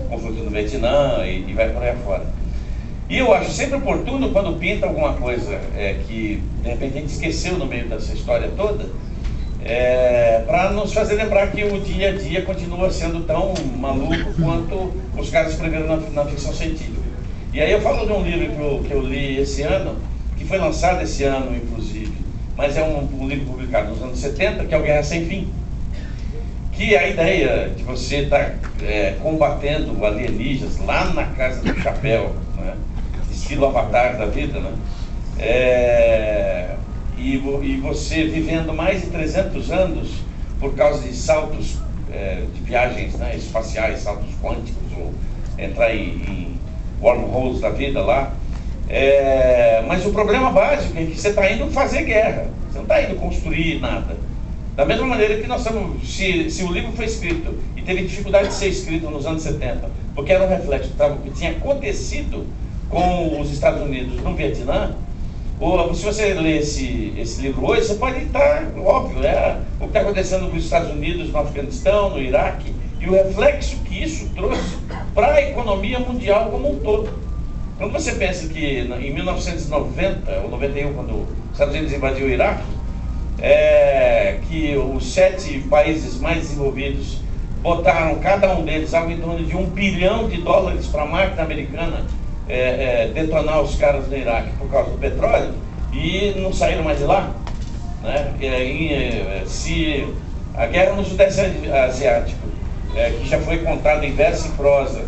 conflito no Vietnã e vai por aí afora. E eu acho sempre oportuno quando pinta alguma coisa que de repente a gente esqueceu no meio dessa história toda, para nos fazer lembrar que o dia a dia continua sendo tão maluco quanto os caras escreveram na ficção científica. E aí eu falo de um livro que eu li esse ano, que foi lançado esse ano inclusive, mas é um livro publicado nos anos 70, que é o Guerra Sem Fim. Que a ideia de você estar combatendo alienígenas lá na Casa do Chapéu, né? Estilo Avatar da vida, né? E você vivendo mais de 300 anos por causa de saltos de viagens, né, espaciais, saltos quânticos, ou entrar em wormholes da vida lá. Mas o problema básico é que você está indo fazer guerra, você não está indo construir nada. Da mesma maneira que nós estamos, se o livro foi escrito e teve dificuldade de ser escrito nos anos 70, porque era um reflexo do que tinha acontecido com os Estados Unidos no Vietnã, ou se você ler esse livro hoje, você pode estar, óbvio, o que está acontecendo com os Estados Unidos no Afeganistão, no Iraque, e o reflexo que isso trouxe para a economia mundial como um todo. Quando você pensa que em 1990 ou 91, quando os Estados Unidos invadiu o Iraque, que os 7 países mais desenvolvidos botaram, cada um deles, algo em torno de $1 bilhão para a máquina americana detonar os caras no Iraque por causa do petróleo, e não saíram mais de lá, né? Se a guerra no Sudeste Asiático, que já foi contada em verso e prosa,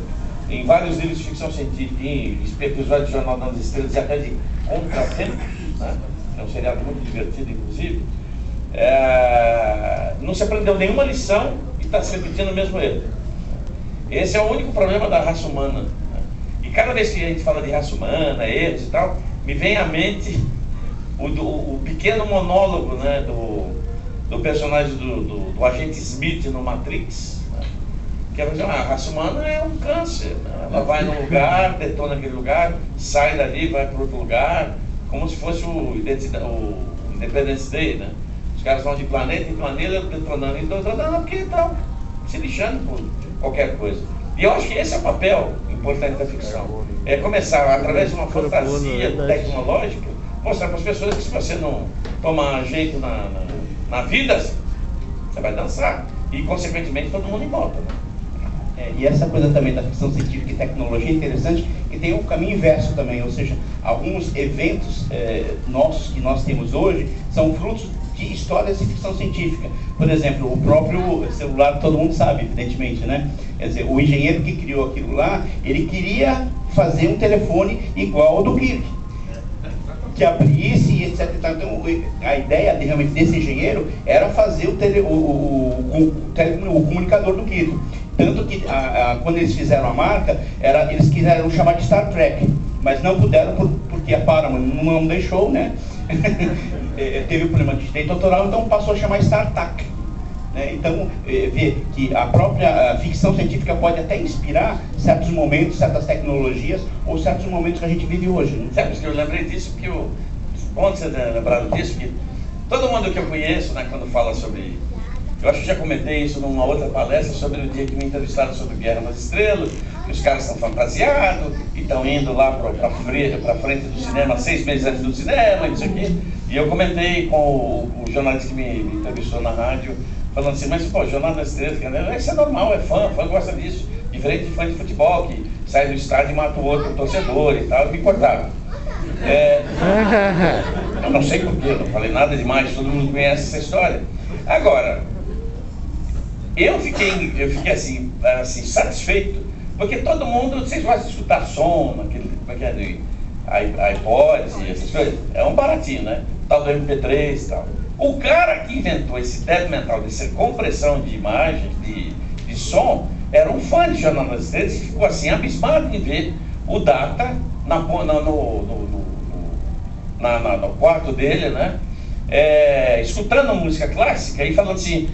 em vários livros de ficção científica, em episódios de Jornal das Estrelas e até de Contratempo, né? É um seriado muito divertido, inclusive. Não se aprendeu nenhuma lição e está se repetindo o mesmo erro. Esse é o único problema da raça humana, né? E cada vez que a gente fala de raça humana, erros e tal, me vem à mente o pequeno monólogo, né, do personagem do agente Smith no Matrix, né? Que a raça humana é um câncer, né? Ela vai num lugar, detona aquele lugar, sai dali, vai para outro lugar, como se fosse o Independence Day, né? Os caras vão de planeta em planeta, detonando e detonando, porque estão se lixando por qualquer coisa. E eu acho que esse é o papel importante da ficção. É começar, através de uma fantasia tecnológica, mostrar para as pessoas que se você não tomar jeito na vida, você vai dançar. E, consequentemente, todo mundo em volta, né? E essa coisa também da ficção científica e tecnologia é interessante, que tem um caminho inverso também, ou seja, alguns eventos nossos que nós temos hoje são frutos de histórias de ficção científica. Por exemplo, o próprio celular, todo mundo sabe, evidentemente, né? Quer dizer, o engenheiro que criou aquilo lá, ele queria fazer um telefone igual ao do Kirk, que abrisse, etc. Então, a ideia realmente desse engenheiro era fazer o comunicador do Kirk. Tanto que, quando eles fizeram a marca, eles quiseram chamar de Star Trek, mas não puderam porque a Paramount não deixou, né? Teve o problema de direito autoral, então passou a chamar StarTAC, né? Então, vê que a própria ficção científica pode até inspirar certos momentos, certas tecnologias, ou certos momentos que a gente vive hoje, né? Sabe que eu lembrei disso, porque bom você ter lembrado disso, que todo mundo que eu conheço, né, quando fala sobre... Eu acho que já comentei isso numa outra palestra sobre o dia que me entrevistaram sobre Guerra nas Estrelas, que os caras estão fantasiados e estão indo lá para frente do cinema 6 meses antes do cinema, isso aqui. E eu comentei com o jornalista que me entrevistou na rádio, falando assim, mas pô, Jornal das Estrelas, isso é normal, é fã gosta disso, diferente de fã de futebol, que sai do estádio e mata o outro torcedor e tal, e me cortaram. Eu não sei porquê, não falei nada demais, todo mundo conhece essa história. Agora, eu fiquei assim, satisfeito, porque todo mundo, vocês gostam de escutar som, iPods e essas coisas, é um baratinho, né? Tal do MP3 e tal. O cara que inventou esse débil mental de ser compressão de imagens, de som, era um fã de Jornal das Estrelas e ficou assim, abismado de ver o Data no quarto dele, né? Escutando a música clássica e falando assim,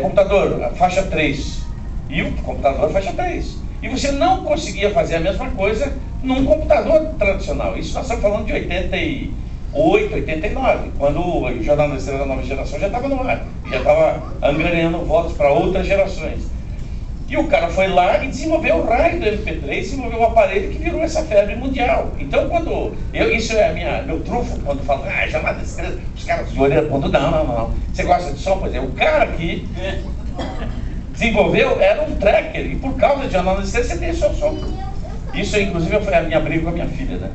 computador, faixa 3. E o computador, faixa 3. E você não conseguia fazer a mesma coisa num computador tradicional. Isso nós estamos falando de 88, 89, quando o Jornal da Nova Geração já estava no ar, já estava angariando votos para outras gerações. E o cara foi lá e desenvolveu o raio do MP3, desenvolveu um aparelho que virou essa febre mundial. Então, isso é meu trunfo, quando falo, chamada de estrela, os caras de orelha apontam, não. Você gosta de som? Pois é, o cara que desenvolveu era um tracker, e por causa de Jornada das Estrelas, você tem seu som. Isso, inclusive, foi a minha briga com a minha filha, né?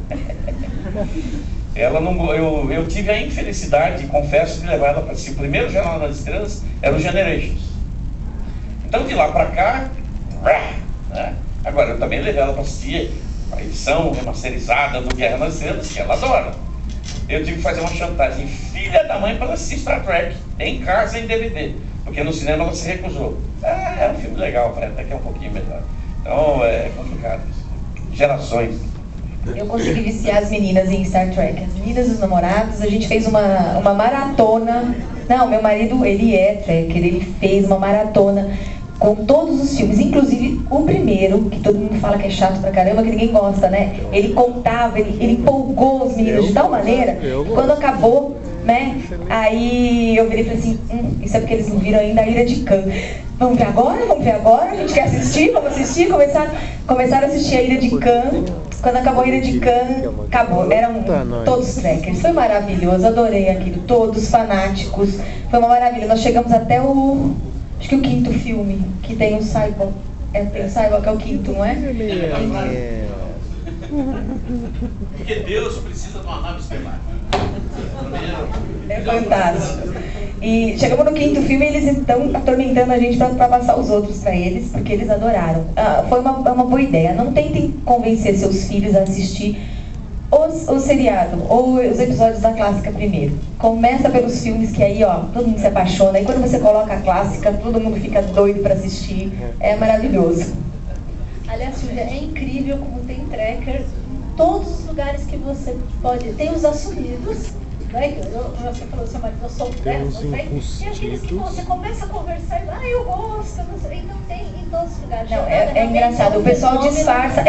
Ela não, eu tive a infelicidade, confesso, de levar ela para assistir. O primeiro Jornal das Estrelas era o Generations. Então, de lá para cá, né? Agora, eu também levei ela para assistir a edição remasterizada do Guerra nas Estrelas, que ela adora. Eu tive que fazer uma chantagem filha da mãe para ela assistir Star Trek, em casa, em DVD, porque no cinema ela se recusou. É um filme legal, até que é um pouquinho melhor. Então, é complicado isso. Gerações. Eu consegui viciar as meninas em Star Trek. As meninas e os namorados, a gente fez uma maratona. Não, meu marido, ele é tracker, ele fez uma maratona com todos os filmes, inclusive o primeiro, que todo mundo fala que é chato pra caramba, que ninguém gosta, né? Ele contava, ele empolgou os meninos de tal maneira, que quando acabou, né? Aí eu virei e falei assim, isso é porque eles não viram ainda a Ira de Khan. Vamos ver agora, a gente quer assistir, vamos assistir, começaram a assistir a Ira de Khan. Quando acabou a Ira de Khan, acabou, eram todos trackers, foi maravilhoso, adorei aquilo, todos fanáticos, foi uma maravilha. Nós chegamos até acho que o quinto filme, que tem o Cyborg, tem o Cyborg que é o quinto, não é? Porque Deus precisa de uma nave estelar. É fantástico. E chegamos no quinto filme e eles estão atormentando a gente para passar os outros para eles, porque eles adoraram. Foi uma boa ideia. Não tentem convencer seus filhos a assistir o seriado ou os episódios da clássica primeiro. Começa pelos filmes, que aí, todo mundo se apaixona. E quando você coloca a clássica, todo mundo fica doido para assistir. É maravilhoso. Aliás, Silvia, é incrível como tem tracker em todos os lugares que você pode. Tem os assumidos, né? Você falou, seu marido, eu sou dessa, e aqueles que você começa a conversar e eu gosto, não sei, e não tem em todos os lugares. Não, é engraçado, o pessoal disfarça,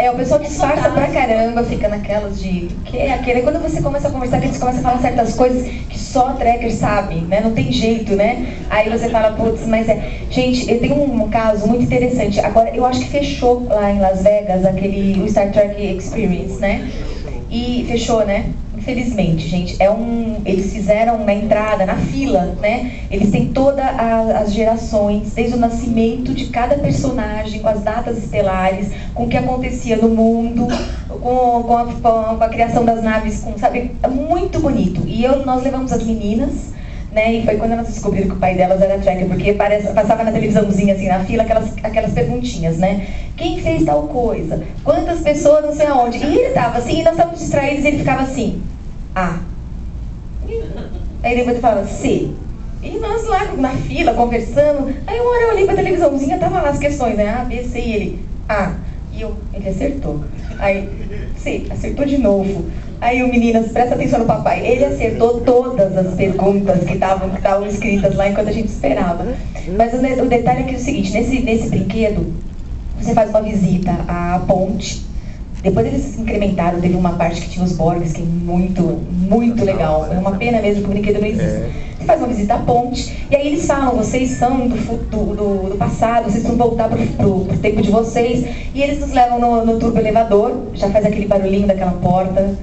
pra caramba, fica naquelas de que é aquele. Quando você começa a conversar, que eles começam a falar certas coisas que só tracker sabe, né? Não tem jeito, né? Aí você fala, putz, mas gente, eu tenho um caso muito interessante. Agora, eu acho que fechou lá em Las Vegas o Star Trek Experience, né? E fechou, né? Infelizmente, gente, eles fizeram na entrada, na fila, né? Eles têm todas as gerações, desde o nascimento de cada personagem, com as datas estelares, com o que acontecia no mundo, com a criação das naves, sabe? É muito bonito. E nós levamos as meninas, né? E foi quando elas descobriram que o pai delas era tracker, porque passava na televisãozinha, assim, na fila, aquelas perguntinhas, né? Quem fez tal coisa? Quantas pessoas, não sei aonde? E ele tava assim, e nós estávamos distraídos, e ele ficava assim, A. Aí depois ele falava C. E nós lá na fila, conversando. Aí uma hora eu olhei pra televisãozinha, tava lá as questões, né? A, B, C, e ele, A. E ele acertou. Aí, C, acertou de novo. Aí o meninas, presta atenção no papai. Ele acertou todas as perguntas que estavam escritas lá enquanto a gente esperava. Mas o detalhe é que é o seguinte, nesse brinquedo, você faz uma visita à ponte. Depois eles incrementaram, teve uma parte que tinha os Borgs, que é muito, muito legal. É uma pena mesmo que o brinquedo não existe. Você faz uma visita à ponte, e aí eles falam, vocês são do passado, vocês vão voltar pro tempo de vocês. E eles nos levam no turbo elevador, já faz aquele barulhinho daquela porta.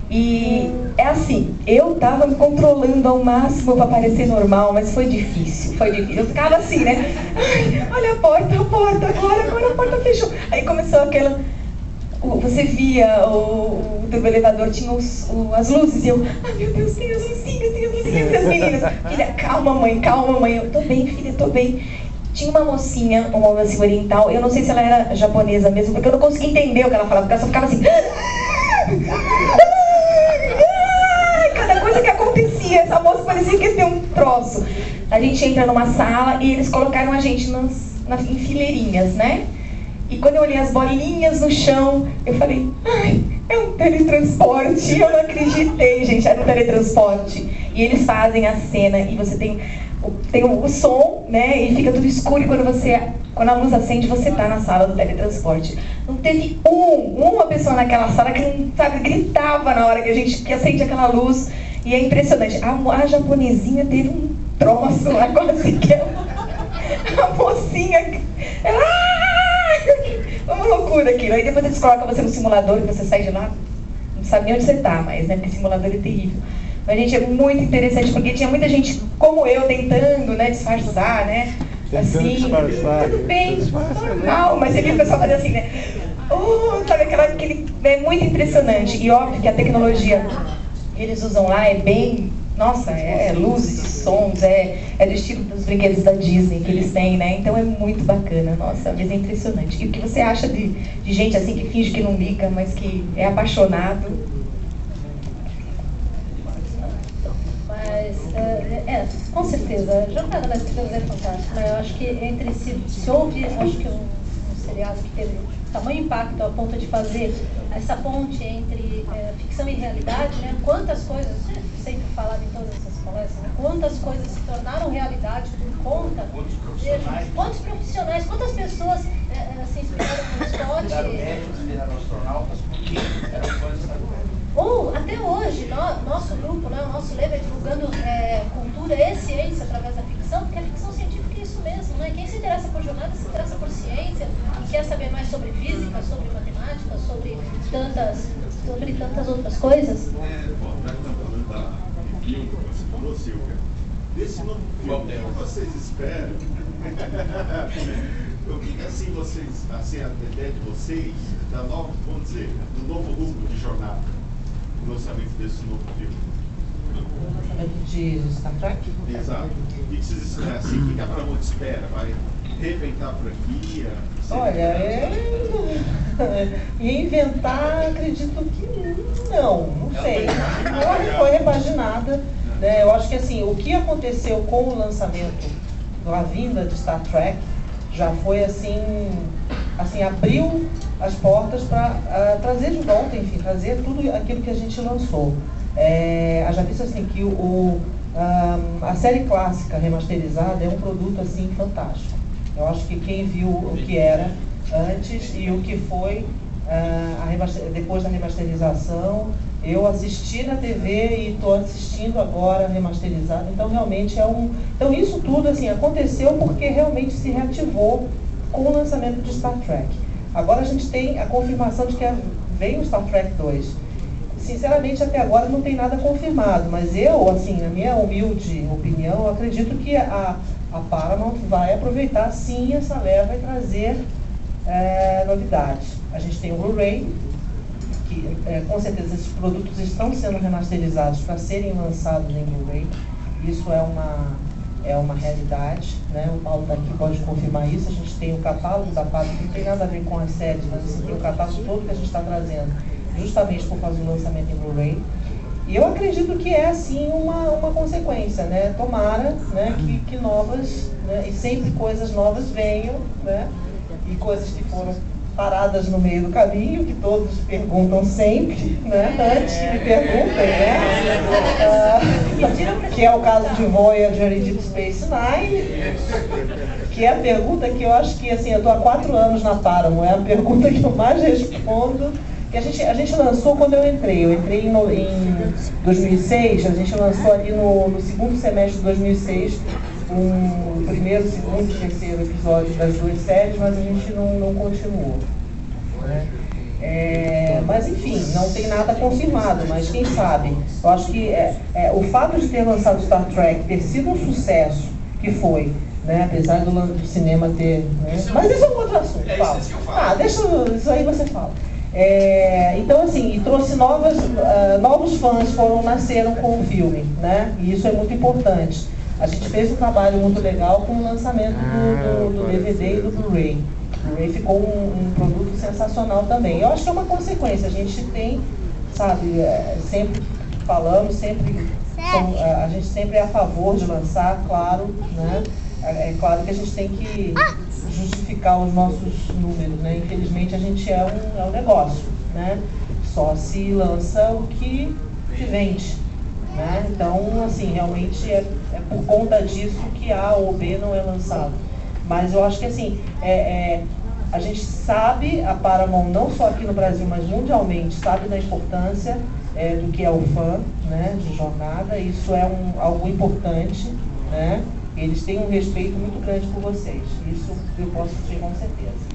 E é assim, eu tava me controlando ao máximo para parecer normal, mas foi difícil. Eu ficava assim, né? Ai, olha a porta, agora a porta fechou. Aí começou aquela... Você via o turbo elevador, tinha as luzes, e eu, ai meu Deus, tem as luzinhas, e as meninas, filha, calma mãe, eu tô bem, filha, tô bem. Tinha uma mocinha, uma moça oriental, eu não sei se ela era japonesa mesmo, porque eu não conseguia entender o que ela falava, porque ela só ficava assim, cada coisa que acontecia, essa moça parecia que ia ter um troço. A gente entra numa sala e eles colocaram a gente em fileirinhas, né? E quando eu olhei as bolinhas no chão, eu falei, ai, é um teletransporte. Eu não acreditei, gente, era um teletransporte. E eles fazem a cena e você tem o som, né, e fica tudo escuro. E quando a luz acende, você tá na sala do teletransporte. Não teve uma pessoa naquela sala que não, sabe, gritava na hora que acende aquela luz. E é impressionante. A japonesinha teve um troço lá, quase que a mocinha... Ela... loucura aquilo. Aí depois eles colocam você no simulador e você sai de lá, não sabe nem onde você tá mais, né? Porque simulador é terrível. Mas, gente, é muito interessante, porque tinha muita gente como eu tentando, né, disfarçar, né? Assim, tudo bem, normal, mas você viu o pessoal fazer assim, né? Sabe aquele, é muito impressionante. E óbvio que a tecnologia que eles usam lá é bem, nossa, é luzes, sons, é do estilo dos brinquedos da Disney que eles têm, né? Então é muito bacana, nossa, mas é impressionante. E o que você acha de gente assim que finge que não liga, mas que é apaixonado? Mas, com certeza, a Jornada nas Estrelas é fantástica, né? Eu acho que se houve, acho que um seriado que teve tamanho impacto a ponto de fazer essa ponte entre ficção e realidade, né? Quantas coisas, sempre falado em todas essas palestras, né? Quantas coisas se tornaram realidade por conta, quantos profissionais, quantas pessoas se inspiraram no Scott. Viraram médicos, viraram astronautas, porque eram coisas... Ou, até hoje, nosso grupo, né, o nosso Lever divulgando cultura e ciência através da ficção, porque a ficção científica é isso mesmo, né? Quem se interessa por jornada se interessa por ciência, quer saber mais sobre física, sobre matemática, sobre tantas outras coisas. Desse novo filme, o que vocês esperam? O que assim vocês, assim, a ideia de vocês, da nova, vamos dizer, do novo grupo de jornada, o lançamento desse novo filme? O lançamento de Star Trek? Exato. O que vocês esperam? Assim, o que a Paramount espera? Vai reinventar a franquia? Olha, reinventar, acredito que não sei. Ela foi repaginada, né? Eu acho que assim, o que aconteceu com o lançamento, a vinda de Star Trek, já foi assim abriu as portas para trazer de volta, enfim, trazer tudo aquilo que a gente lançou. Já visto assim que a série clássica remasterizada é um produto assim fantástico. Eu acho que quem viu o que era antes e o que foi depois da remasterização, eu assisti na TV e estou assistindo agora remasterizado, então realmente então isso tudo assim aconteceu porque realmente se reativou com o lançamento de Star Trek. Agora a gente tem a confirmação de que vem o Star Trek 2. Sinceramente, até agora não tem nada confirmado, mas eu, assim, na minha humilde opinião, eu acredito que a Paramount vai aproveitar sim essa leva e trazer novidades. A gente tem o Blu-ray, que com certeza esses produtos estão sendo remasterizados para serem lançados em Blu-ray. Isso é uma realidade, né? O Paulo está aqui, pode confirmar isso. A gente tem o catálogo da Paramount, que não tem nada a ver com as séries, mas assim, tem o catálogo todo que a gente está trazendo, justamente por fazer o lançamento em Blu-ray. E eu acredito que é assim uma consequência, né? Tomara, né, que novas, né, e sempre coisas novas venham, né? E coisas que foram paradas no meio do caminho, que todos perguntam sempre, né? Antes que me perguntem, né? Que é o caso de Voyager e Deep Space Nine, que é a pergunta que eu acho que, assim, eu estou há 4 anos na Paramount, é a pergunta que eu mais respondo. Que a gente lançou quando eu entrei em 2006, a gente lançou ali no segundo semestre de 2006 o primeiro, segundo, terceiro episódio das 2 séries, mas a gente não continuou, né? Mas enfim, não tem nada confirmado, mas quem sabe. Eu acho que o fato de ter lançado Star Trek, ter sido um sucesso, que foi, né, apesar do cinema ter... Né? Mas isso é um outro assunto, fala. Deixa isso aí você fala. Então assim, e trouxe novos fãs nasceram com o filme, né? E isso é muito importante. A gente fez um trabalho muito legal com o lançamento do DVD e do Blu-ray. O Blu-ray ficou um produto sensacional também. Eu acho que é uma consequência. A gente tem, sabe, sempre falamos, a gente sempre é a favor de lançar, claro, né? É claro que a gente tem que justificar os nossos números, né? Infelizmente a gente é um negócio, né? Só se lança o que se vende, né? Então, assim, realmente é por conta disso que A ou B não é lançado. Mas eu acho que, assim, a gente sabe, a Paramount, não só aqui no Brasil, mas mundialmente, sabe da importância do que é o fã, né, de jornada. Isso é algo importante, né? Eles têm um respeito muito grande por vocês. Isso eu posso dizer com certeza.